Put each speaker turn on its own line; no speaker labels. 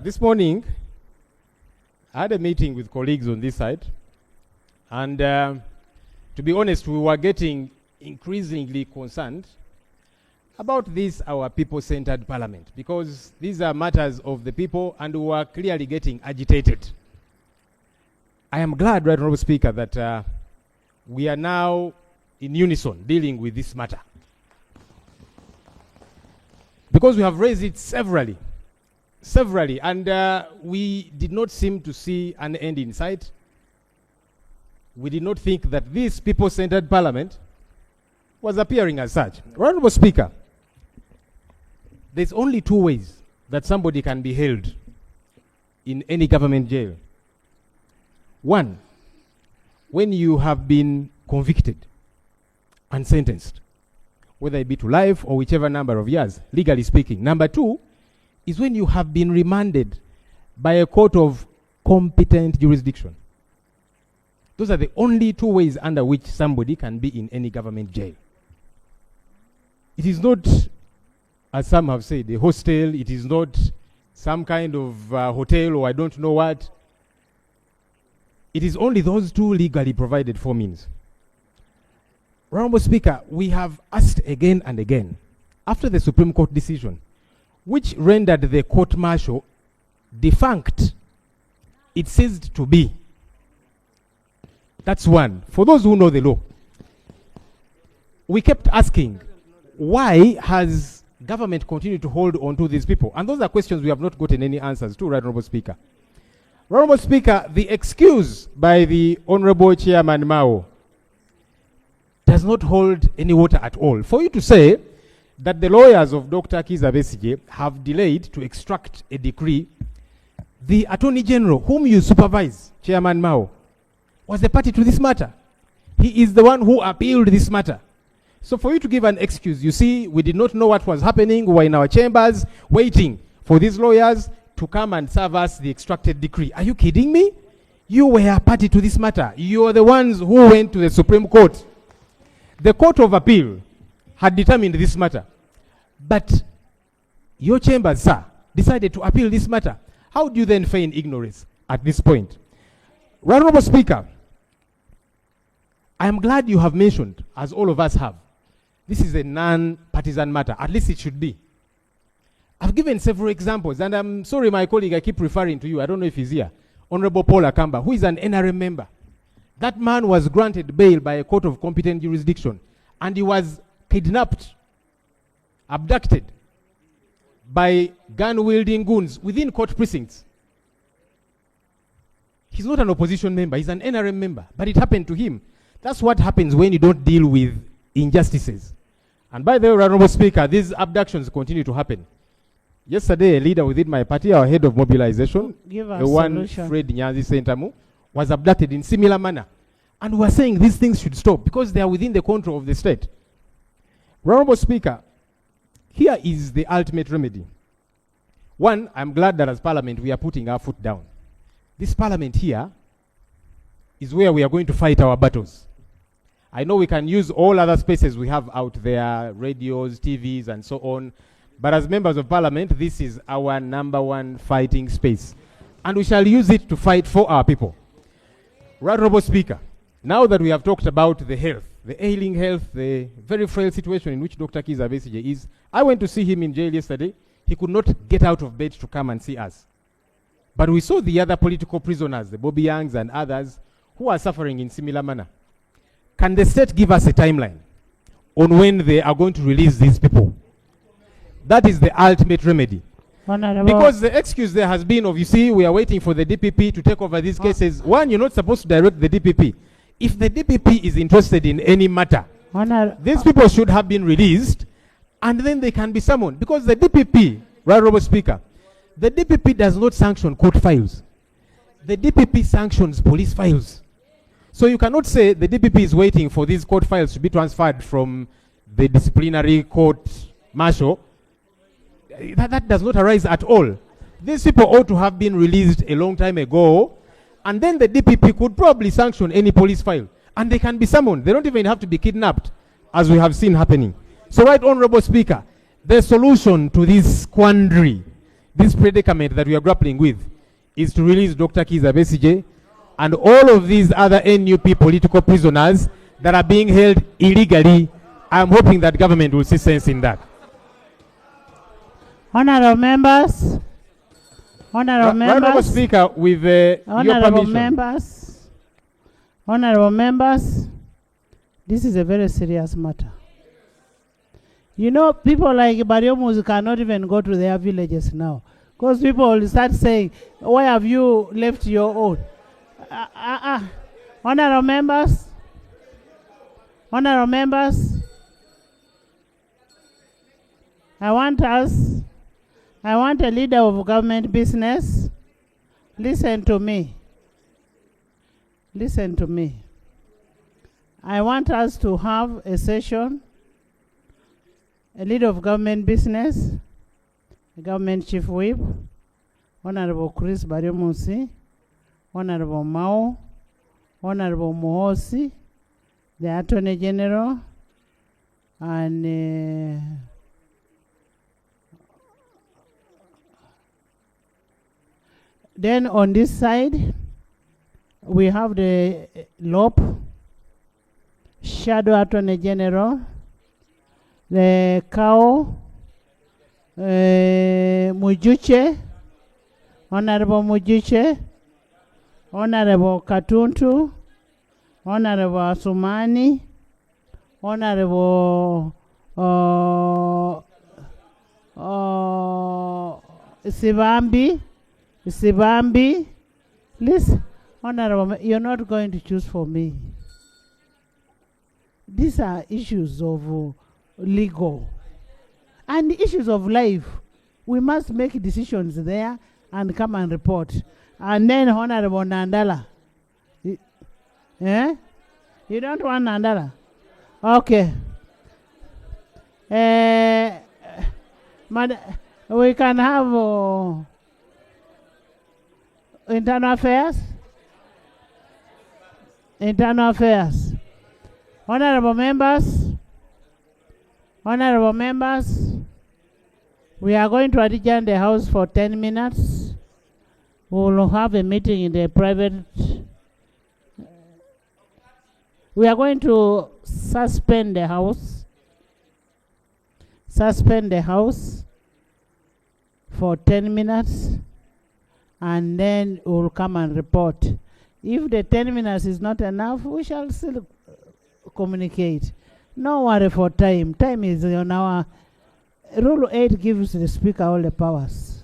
This morning, I had a meeting with colleagues on this side, and to be honest, we were getting increasingly concerned about this, our people-centered parliament, because these are matters of the people, and we were clearly getting agitated. I am glad, Right Honourable Speaker, that we are now in unison dealing with this matter, because we have raised it severally, and we did not seem to see an end in sight. We did not think that this people-centered parliament was appearing as such. Honourable Speaker, there's only two ways that somebody can be held in any government jail. One, when you have been convicted and sentenced, whether it be to life or whichever number of years, legally speaking. Number two is when you have been remanded by a court of competent jurisdiction. Those are the only two ways under which somebody can be in any government jail. It is not, as some have said, a hostel. It is not some kind of hotel or I don't know what. It is only those two legally provided for means. Honourable Speaker, we have asked again and again, after the Supreme Court decision, which rendered the court-martial defunct, it ceased to be. That's one. For those who know the law, we kept asking, why has government continued to hold on to these people? And those are questions we have not gotten any answers to, Right Honourable Speaker. Honourable Speaker, the excuse by the Honourable Chairman Mao does not hold any water at all. For you to say that the lawyers of Dr. Kiza Besigye have delayed to extract a decree, the Attorney General, whom you supervise, Chairman Mao, was the party to this matter. He is the one who appealed this matter. So for you to give an excuse, you see, we did not know what was happening. We were in our chambers waiting for these lawyers to come and serve us the extracted decree. Are you kidding me? You were a party to this matter. You are the ones who went to the Supreme Court. The Court of Appeal had determined this matter. But your chambers, sir, decided to appeal this matter. How do you then feign ignorance at this point? Honourable Speaker, I am glad you have mentioned, as all of us have, this is a non-partisan matter. At least it should be. I've given several examples, and I'm sorry, my colleague, I keep referring to you. I don't know if he's here. Honourable Paul Akamba, who is an NRM member. That man was granted bail by a court of competent jurisdiction, and he was kidnapped, abducted by gun-wielding goons within court precincts. He's not an opposition member, he's an NRM member, but it happened to him. That's what happens when you don't deal with injustices. And by the way, Honourable Speaker, these abductions continue to happen. Yesterday, a leader within my party, our head of mobilization, the one Fred Nyanzi Sentamu, was abducted in similar manner. And we are saying these things should stop because they are within the control of the state. Honourable Speaker, here is the ultimate remedy. One, I'm glad that as Parliament we are putting our foot down. This Parliament here is where we are going to fight our battles. I know we can use all other spaces we have out there, radios, TVs, and so on. But as members of Parliament, this is our number one fighting space. And we shall use it to fight for our people. Honourable Speaker, now that we have talked about the health, the ailing health, the very frail situation in which Dr. Kiza Besigye is, I went to see him in jail yesterday. He could not get out of bed to come and see us. But we saw the other political prisoners, the Bobby Youngs and others, who are suffering in similar manner. Can the state give us a timeline on when they are going to release these people? That is the ultimate remedy. Because the excuse there has been of, you see, we are waiting for the DPP to take over these cases. One, you're not supposed to direct the DPP. If the DPP is interested in any matter, these people should have been released and then they can be summoned. Because the DPP, Honourable Speaker, the DPP does not sanction court files. The DPP sanctions police files. So you cannot say the DPP is waiting for these court files to be transferred from the disciplinary court martial. That does not arise at all. These people ought to have been released a long time ago, and then the DPP could probably sanction any police file, and they can be summoned. They don't even have to be kidnapped, as we have seen happening. So, Right Honourable Speaker, the solution to this quandary this predicament that we are grappling with is to release Dr. Kiza Besigye and all of these other NUP political prisoners that are being held illegally. I'm hoping that government will see sense in that.
Honorable members,
Honorable Speaker, with your permission.
Honorable members, this is a very serious matter. You know, people like Bariomus cannot even go to their villages now, because people will start saying, why have you left your own? Honorable members, I want a leader of government business. Listen to me. I want us to have a session, a leader of government business, a government chief whip, Honorable Chris Bariomusi, Honorable Mao, Honorable Mohosi, the Attorney General, and then on this side, we have the LOP, Shadow Attorney General, the CAO, Mujuche, Honorable Mujuche, Honorable Katuntu, Honorable Asumani, Honorable Sibambi. Listen, Honorable, you're not going to choose for me. These are issues of legal and issues of life. We must make decisions there and come and report. And then Honorable Nandala. You don't want Nandala? Okay. We can have internal affairs. Honorable members, we are going to adjourn the House for 10 minutes. We will have a meeting in the private. We are going to suspend the House for 10 minutes, and then we will come and report. If the 10 minutes is not enough, we shall still communicate. No worry for time. Time is on our... Rule 8 gives the Speaker all the powers.